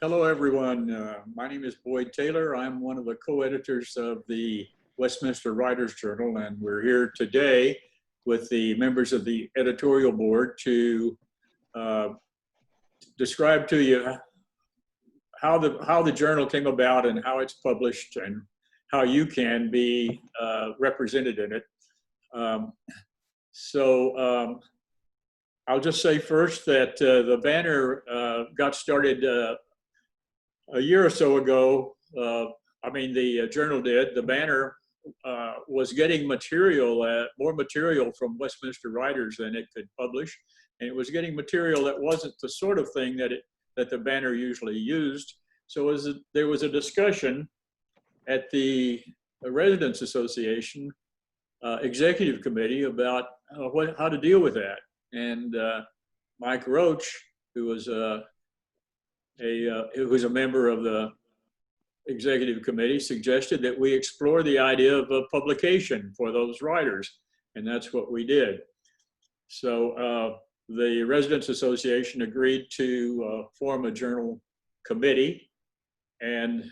Hello, everyone. My name is Boyd Taylor. I'm one of the co-editors of the Westminster Writers Journal, and we're here today with the members of the editorial board to uh, describe to you how the journal came about and how it's published and how you can be represented in it. Um, I'll just say first that the banner got started a year or so ago. The journal did. The banner was getting more material from Westminster writers than it could publish, and it was getting material that wasn't the sort of thing that the banner usually used. So there was a discussion at the Residents Association executive committee about how to deal with that. And Mike Roach, who was a member of the executive committee, suggested that we explore the idea of a publication for those writers, and that's what we did. So the Residents Association agreed to form a journal committee, and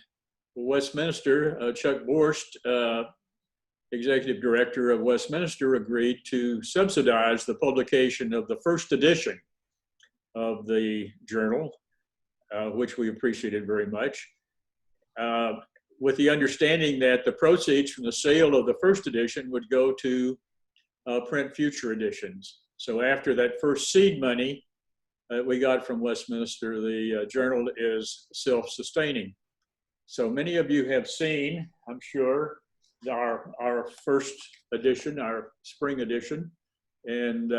Westminster, Chuck Borst, executive director of Westminster, agreed to subsidize the publication of the first edition of the journal, which we appreciated very much, with the understanding that the proceeds from the sale of the first edition would go to print future editions. So after that first seed money that we got from Westminster, the journal is self-sustaining. So many of you have seen, I'm sure, our first edition, our spring edition, and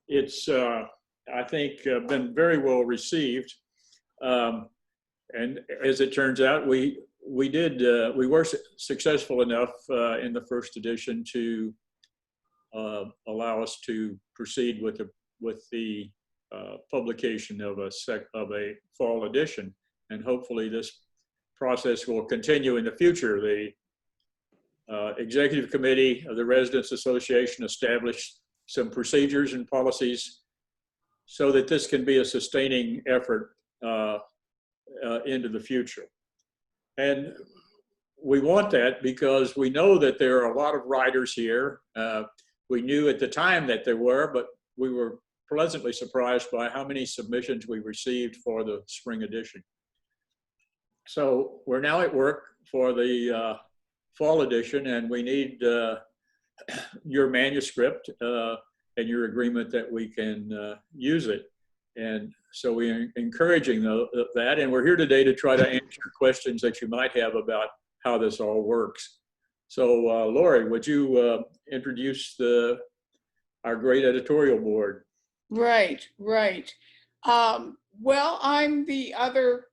it's I think been very well received. And as it turns out, we were successful enough in the first edition to allow us to proceed with the publication of a fall edition, and hopefully this process will continue in the future. The executive committee of the Residents Association established some procedures and policies so that this can be a sustaining effort into the future. And we want that because we know that there are a lot of writers here. We knew at the time that there were, but we were pleasantly surprised by how many submissions we received for the spring edition. So we're now at work for the fall edition, and we need your manuscript and your agreement that we can use it. And so we're encouraging that, and we're here today to try to answer questions that you might have about how this all works. So Lori, would you introduce our great editorial board? Right. Well, I'm the other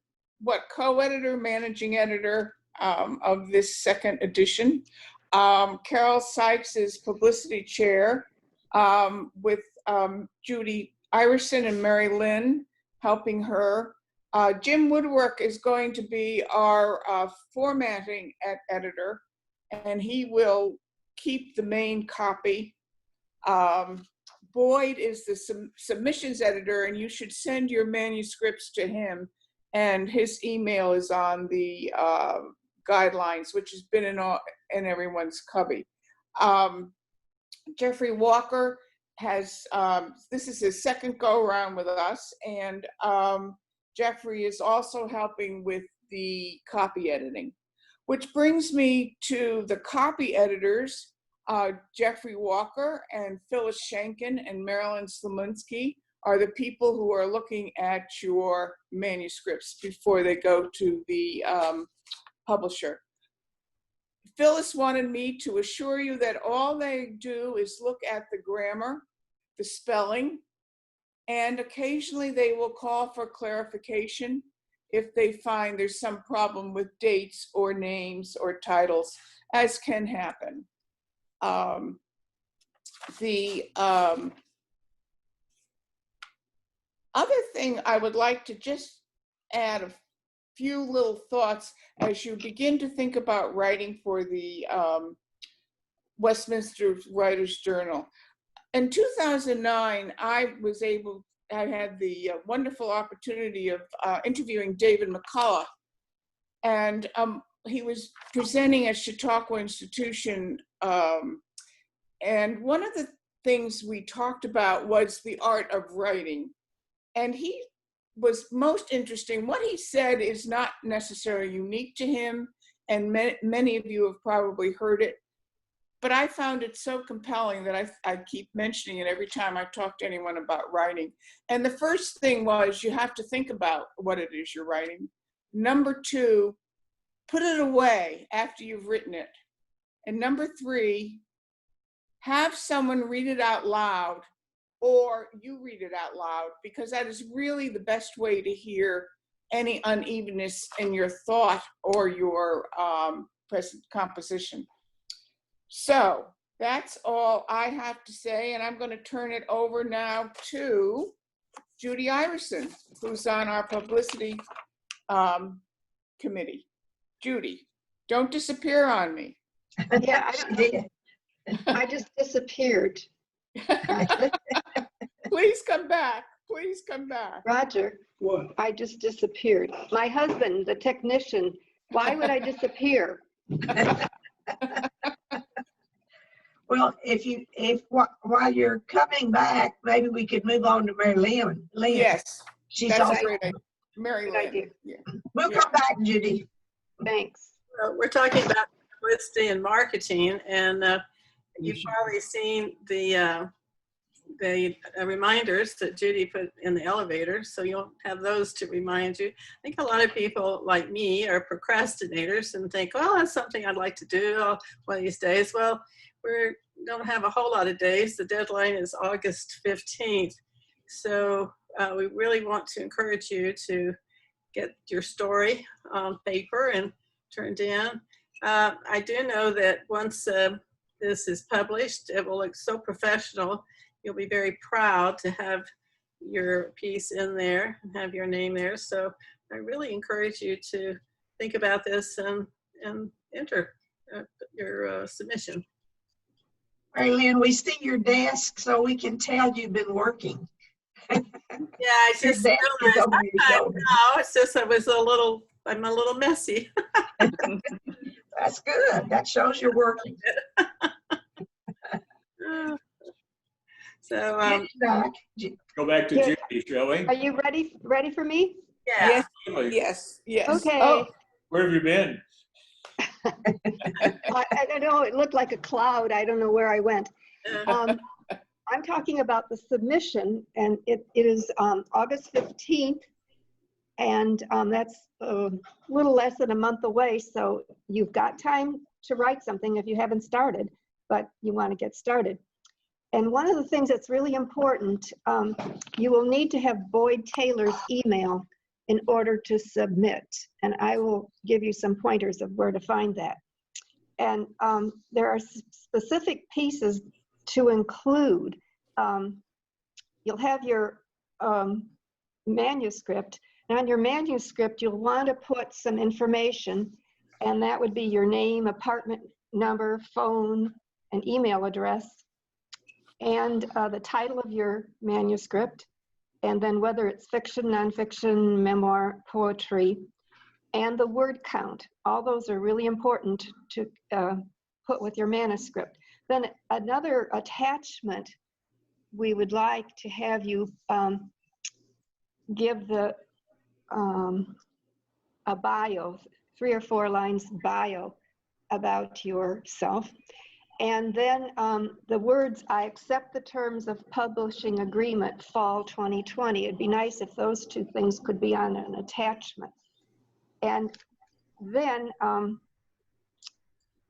co-editor, managing editor of this second edition. Carol Sykes is publicity chair, with Judy Iverson and Mary Lynn helping her. Jim Woodwork is going to be our formatting editor, and he will keep the main copy. Boyd is the submissions editor, and you should send your manuscripts to him, and his email is on the guidelines, which has been in everyone's cubby. Jeffrey Walker has, this is his second go around with us, and Jeffrey is also helping with the copy editing, which brings me to the copy editors. Jeffrey Walker and Phyllis Shankin and Marilyn Slominski are the people who are looking at your manuscripts before they go to the publisher. Phyllis wanted me to assure you that all they do is look at the grammar, the spelling, and occasionally they will call for clarification if they find there's some problem with dates or names or titles, as can happen. The other thing I would like to just add a few little thoughts as you begin to think about writing for the Westminster Writers Journal. In 2009, I was able I had the wonderful opportunity of interviewing David McCullough, and he was presenting at Chautauqua Institution, and one of the things we talked about was the art of writing. And he was most interesting. What he said is not necessarily unique to him, and many of you have probably heard it, but I found it so compelling that I keep mentioning it every time I talk to anyone about writing. And the first thing was, you have to think about what it is you're writing. Number two, put it away after you've written it. And number three, have someone read it out loud, or you read it out loud, because that is really the best way to hear any unevenness in your thought or your present composition. So that's all I have to say, and I'm going to turn it over now to Judy Iverson, who's on our publicity committee. Judy, don't disappear on me. Yeah, I just disappeared. Please come back. Please come back. Roger, What? I just disappeared. My husband, the technician, why would I disappear? Well, while you're coming back, maybe we could move on to Mary Lynn. Yes, She's that's also, a great idea. Mary Good Lynn. idea. Yeah. we'll Yeah. come back, Judy. Thanks. We're talking about publicity and marketing, and you've probably seen the reminders that Judy put in the elevator, so you won't have those to remind you. I think a lot of people like me are procrastinators and think, well, that's something I'd like to do one of these days. Well, we don't have a whole lot of days. The deadline is August 15th. So we really want to encourage you to get your story on paper and turned in. I do know that once this is published, it will look so professional. You'll be very proud to have your piece in there and have your name there. So I really encourage you to think about this and enter your submission. Mary Lynn, we see your desk so we can tell you've been working. Yeah, I Your just desk is realized, over your shoulder. no, it's just I'm a little messy. That's good. That shows you're working. So, Go back to Yeah. Judy, shall we? Are you ready for me? yeah. Yes, yes. Okay. Oh, Where have you been? I don't know, it looked like a cloud. I don't know where I went. I'm talking about the submission, and it is August 15th, and that's a little less than a month away, so you've got time to write something if you haven't started, but you want to get started. And one of the things that's really important, you will need to have Boyd Taylor's email in order to submit, and I will give you some pointers of where to find that. And there are specific pieces to include. You'll have your manuscript, and on your manuscript you'll want to put some information, and that would be your name, apartment number, phone, and email address, and the title of your manuscript, and then whether it's fiction, nonfiction, memoir, poetry, and the word count. All those are really important to put with your manuscript. Then another attachment, we would like to have you give a bio, 3 or 4 lines bio about yourself. And then the words, I accept the terms of publishing agreement, fall 2020. It'd be nice if those 2 things could be on an attachment. And then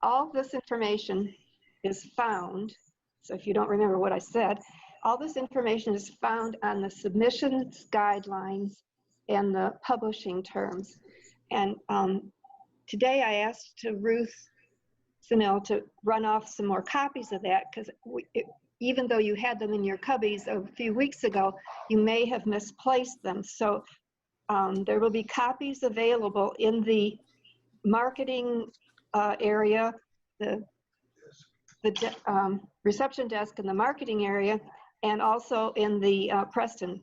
all this information is found, so if you don't remember what I said, all this information is found on the submissions guidelines and the publishing terms. And today I asked Ruth Snell to run off some more copies of that, because even though you had them in your cubbies a few weeks ago, you may have misplaced them. So there will be copies available in the marketing area, the reception desk in the marketing area, and also in the Preston,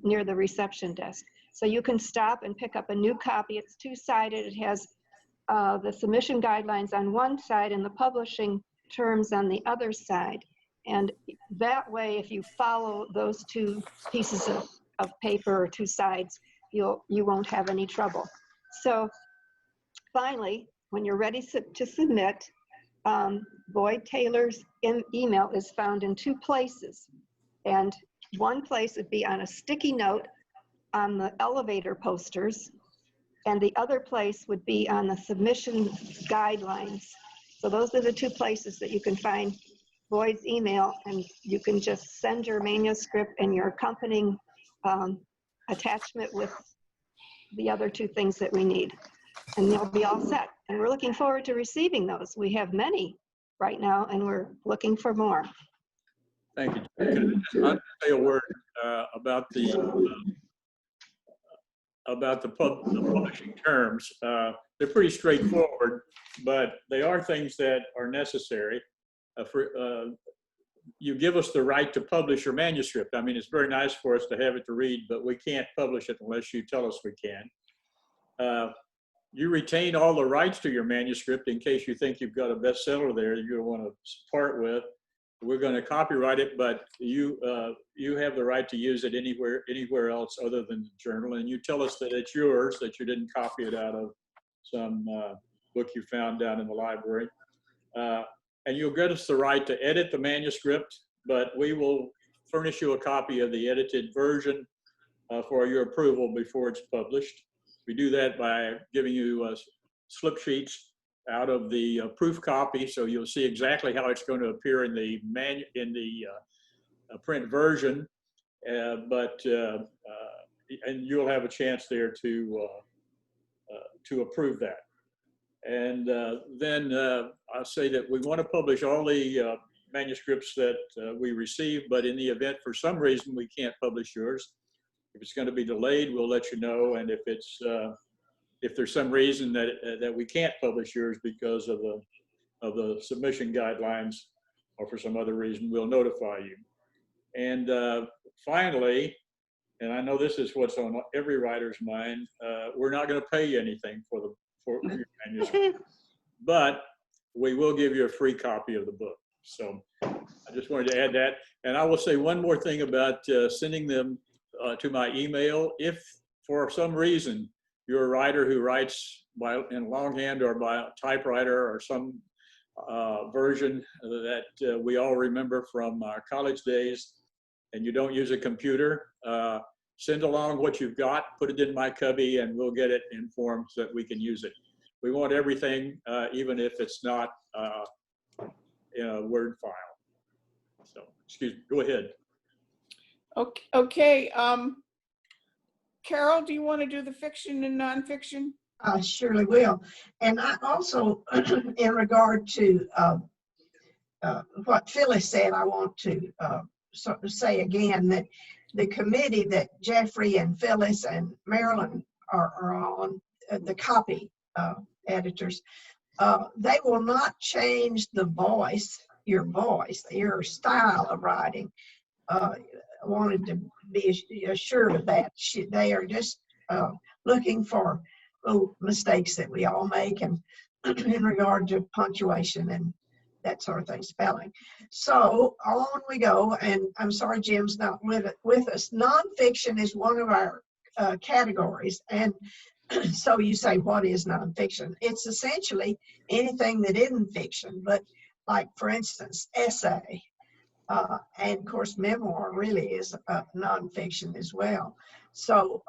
near the reception desk. So you can stop and pick up a new copy. It's two-sided. It has the submission guidelines on one side and the publishing terms on the other side. And that way, if you follow those two pieces of paper or two sides, you won't have any trouble. So finally, when you're ready to submit, Boyd Taylor's email is found in two places. And one place would be on a sticky note on the elevator posters, and the other place would be on the submission guidelines. So those are the two places that you can find Boyd's email, and you can just send your manuscript and your accompanying attachment with the other two things that we need, and they'll be all set. And we're looking forward to receiving those. We have many right now, and we're looking for more. Thank you. Can I just say a word about the publishing terms? They're pretty straightforward, but they are things that are necessary. You give us the right to publish your manuscript. I mean, it's very nice for us to have it to read, but we can't publish it unless you tell us we can. You retain all the rights to your manuscript in case you think you've got a bestseller there you don't want to part with. We're going to copyright it, but you have the right to use it anywhere else other than the journal. And you tell us that it's yours, that you didn't copy it out of some book you found down in the library. And you'll get us the right to edit the manuscript, but we will furnish you a copy of the edited version for your approval before it's published. We do that by giving you slip sheets out of the proof copy, so you'll see exactly how it's going to appear in the print version, and you'll have a chance there to approve that. And then I'll say that we want to publish all the manuscripts that we receive, but in the event for some reason we can't publish yours, if it's going to be delayed, we'll let you know. And if there's some reason that we can't publish yours because of the submission guidelines or for some other reason, we'll notify you. And finally, and I know this is what's on every writer's mind, we're not going to pay you anything for your manuscript, but we will give you a free copy of the book. So I just wanted to add that. And I will say one more thing about sending them to my email. If for some reason you're a writer who writes in longhand or by a typewriter or some version that we all remember from our college days, and you don't use a computer, send along what you've got, put it in my cubby, and we'll get it in form so that we can use it. We want everything, even if it's not in a Word file. So, excuse me, go ahead. Okay. Carol, do you want to do the fiction and nonfiction? I surely will. And I also, in regard to what Phyllis said, I want to say again that the committee that Jeffrey and Phyllis and Marilyn are on, the copy editors, they will not change the voice, your style of writing. I wanted to be assured of that. They are just looking for little mistakes that we all make, and in regard to punctuation and that sort of thing, spelling. So on we go, and I'm sorry Jim's not with us. Nonfiction is one of our categories, and so you say, what is nonfiction? It's essentially anything that isn't fiction, but like, for instance, essay, and of course memoir really is nonfiction as well. So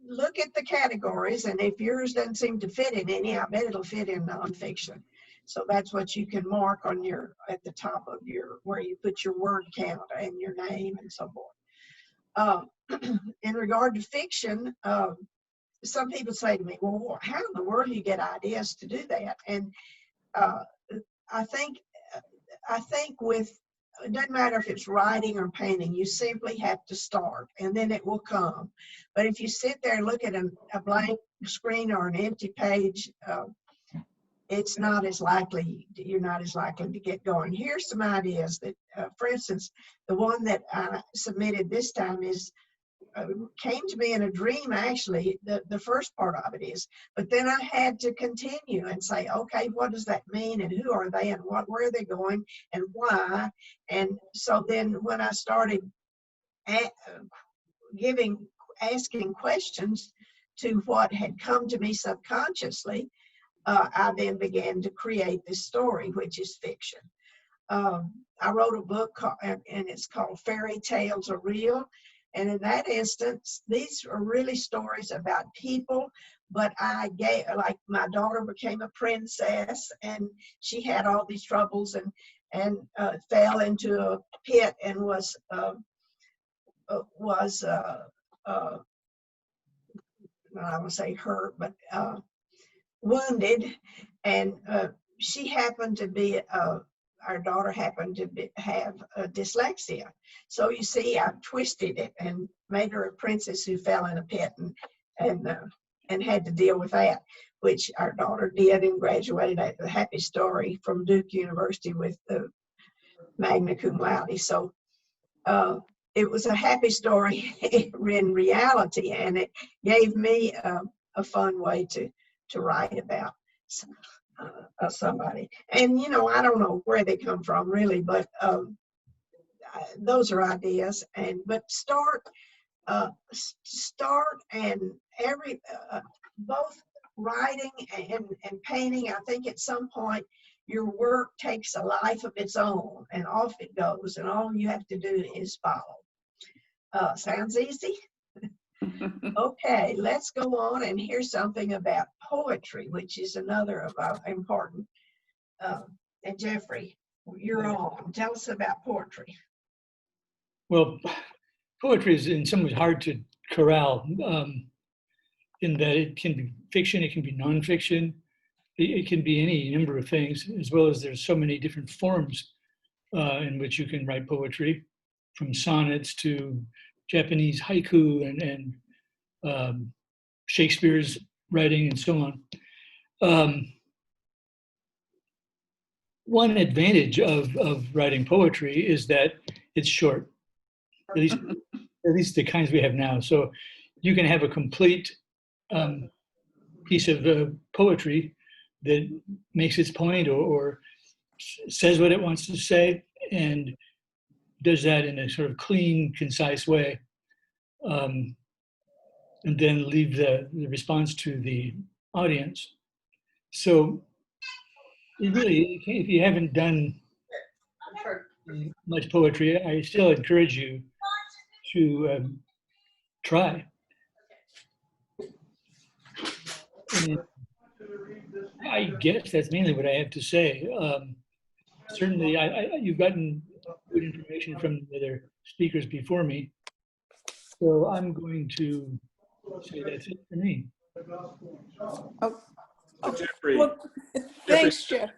look at the categories, and if yours doesn't seem to fit in any, I bet it'll fit in nonfiction. So that's what you can mark on at the top of where you put your word count and your name and so forth. In regard to fiction, some people say to me, well, how in the world do you get ideas to do that? And I think it doesn't matter if it's writing or painting, you simply have to start and then it will come. But if you sit there and look at a blank screen or an empty page, it's not as likely, you're not as likely to get going. Here's some ideas that, for instance, the one that I submitted this time is, came to me in a dream, actually, the first part of it is, but then I had to continue and say, okay, what does that mean, and who are they, and where are they going, and why? And so then when I started asking questions to what had come to me subconsciously, I then began to create this story, which is fiction. I wrote a book and it's called Fairy Tales Are Real. And in that instance, these are really stories about people, but I gave, like, my daughter became a princess and she had all these troubles and fell into a pit and was I don't want to say hurt, but wounded, and she happened to be our daughter happened to have dyslexia. So you see, I twisted it and made her a princess who fell in a pit and had to deal with that, which our daughter did and graduated a happy story from Duke University with the magna cum laude. So it was a happy story in reality, and it gave me a fun way to write about somebody. And, you know, I don't know where they come from really, but those are ideas. But start and both writing and painting. I think at some point your work takes a life of its own and off it goes, and all you have to do is follow. Sounds easy? Okay, let's go on and hear something about poetry, which is another of our important. And Jeffrey, you're on. Tell us about poetry. Well, poetry is in some ways hard to corral, in that it can be fiction, it can be nonfiction, it can be any number of things, as well as there's so many different forms in which you can write poetry, from sonnets to Japanese haiku and Shakespeare's writing and so on. One advantage of writing poetry is that it's short, at least the kinds we have now. So you can have a complete piece of poetry that makes its point or says what it wants to say and does that in a sort of clean, concise way. And then leave the response to the audience. So it really, if you haven't done much poetry, I still encourage you to try. And I guess that's mainly what I have to say. Certainly, you've gotten good information from the other speakers before me. So I'm going to say that's it for me. Jeffrey, Well, thanks, Jeff.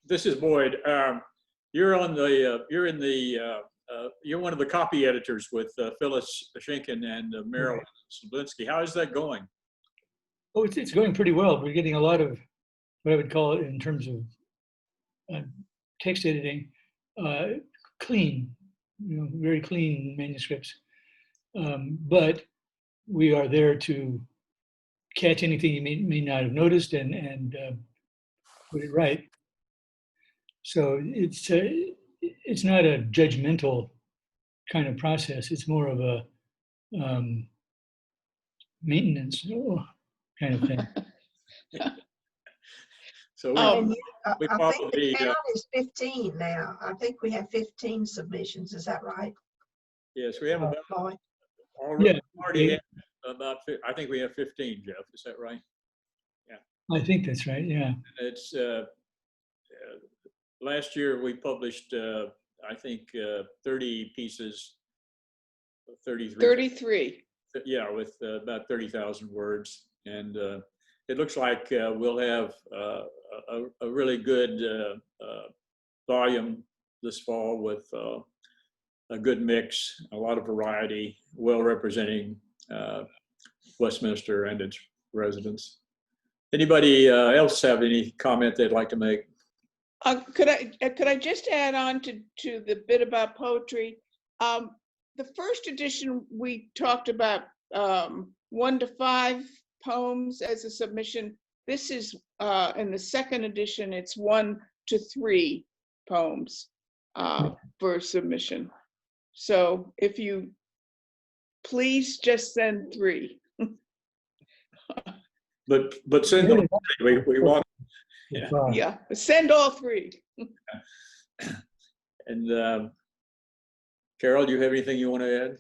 this is Boyd. You're one of the copy editors with Phyllis Schinken and Marilyn Slinsky. How is that going? Oh, it's going pretty well. We're getting a lot of what I would call it in terms of text editing, clean, very clean manuscripts. But we are there to catch anything you may not have noticed and put it right. So it's not a judgmental kind of process. It's more of a maintenance kind of thing. So we I think probably the count is 15 now. I think we have 15 submissions. Is that right? yes, we have about Lloyd? already have about I think we have 15, Jeff. Is that right? I think that's right. Yeah. It's last year we published I think 30 pieces, 33. Yeah, with about 30,000 words, and it looks like we'll have a really good volume this fall with a good mix, a lot of variety, well representing Westminster and its residents. Anybody else have any comment they'd like to make? Could I just add on to the bit about poetry? The first edition, we talked about 1 to 5 poems as a submission. This is in the second edition, it's 1 to 3 poems for submission. So if you please just send 3. But send them. We want. Yeah. Yeah, send all 3. And Carol, do you have anything you want to add?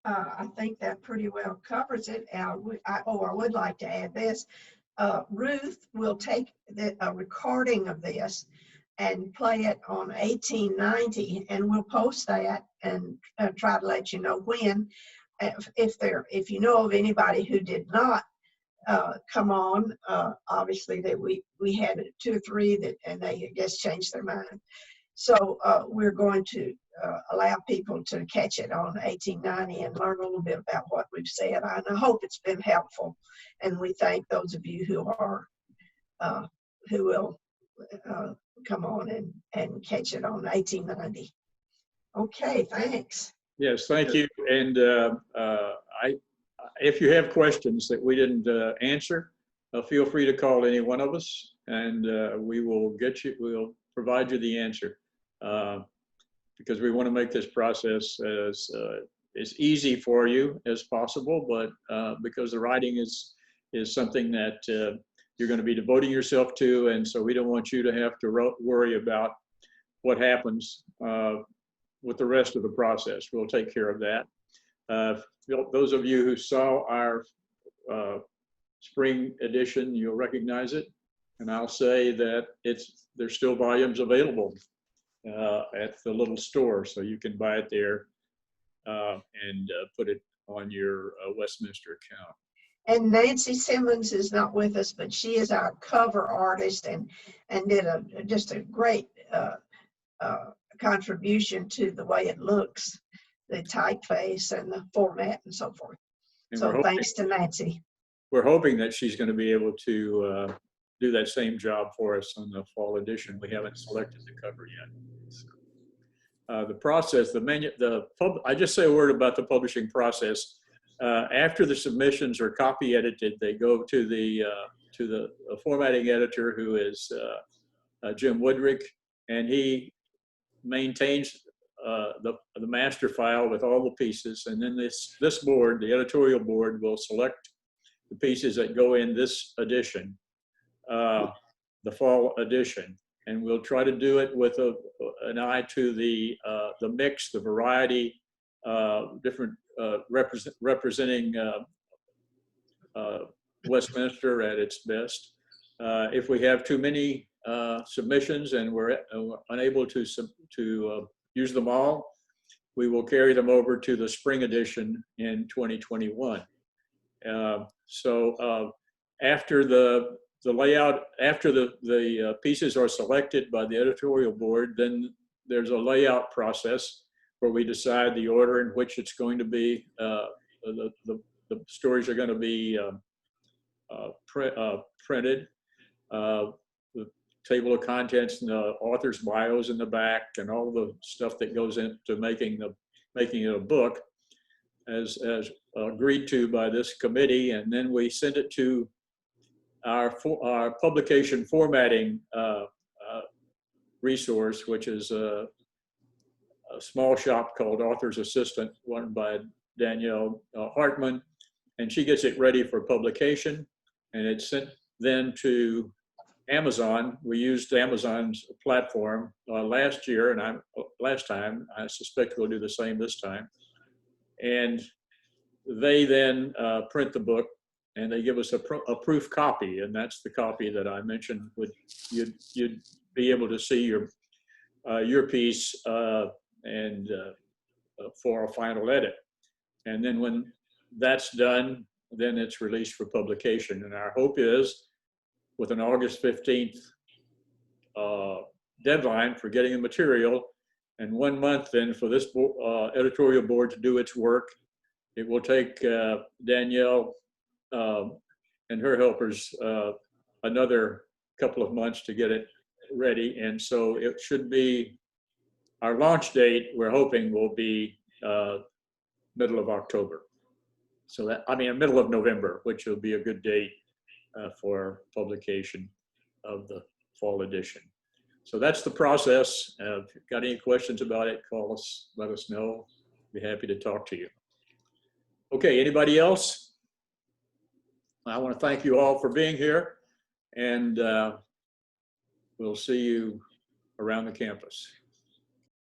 I think that pretty well covers it. I would like to add this. Ruth will take a recording of this and play it on 1890, and we'll post that and try to let you know when. If you know of anybody who did not come on, obviously that we had 2 or 3 that, and they I guess changed their mind. So we're going to allow people to catch it on 1890 and learn a little bit about what we've said. I hope it's been helpful, and we thank those of you who are who will come on and catch it on 1890. Okay, thanks. Yes, thank you. And if you have questions that we didn't answer, feel free to call any one of us, and we'll provide you the answer, because we want to make this process as easy for you as possible, but because the writing is something that you're going to be devoting yourself to, and so we don't want you to have to worry about what happens with the rest of the process. We'll take care of that. Those of you who saw our spring edition, you'll recognize it. And I'll say that there's still volumes available at the little store, so you can buy it there and put it on your Westminster account. And Nancy Simmons is not with us, but she is our cover artist and did just a great contribution to the way it looks, the typeface and the format and so forth. And so thanks to Nancy. We're hoping that she's going to be able to do that same job for us on the fall edition. We haven't selected the cover yet. So, the process, I just say a word about the publishing process. After the submissions are copy edited, they go to the formatting editor, who is Jim Woodrick, and he maintains the master file with all the pieces, and then this board, the editorial board, will select the pieces that go in this edition, the fall edition, and we'll try to do it with an eye to the mix, the variety, different representing Westminster at its best. If we have too many submissions and we're unable to use them all, we will carry them over to the spring edition in 2021. So after the layout, after the pieces are selected by the editorial board, then there's a layout process where we decide the order in which it's going to be, the stories are going to be printed, the table of contents and the author's bios in the back, and all the stuff that goes into making it a book, as agreed to by this committee, and then we send it to our publication formatting resource, which is a small shop called Author's Assistant, run by Danielle Hartman, and she gets it ready for publication, and it's sent then to Amazon. We used Amazon's platform last year, and last time. I suspect we'll do the same this time. And they then print the book, and they give us a proof copy, and that's the copy that I mentioned. You'd be able to see your piece and for a final edit. And then when that's done, then it's released for publication. And our hope is, with an August 15th deadline for getting the material, and 1 month then for this editorial board to do its work, it will take Danielle and and her helpers another couple of months to get it ready. And so it should be, our launch date, we're hoping, will be middle of October. So that, I mean, middle of November, which will be a good date for publication of the fall edition. So that's the process. If you've got any questions about it, call us, let us know. Be happy to talk to you. Okay, anybody else? I want to thank you all for being here, and we'll see you around the campus.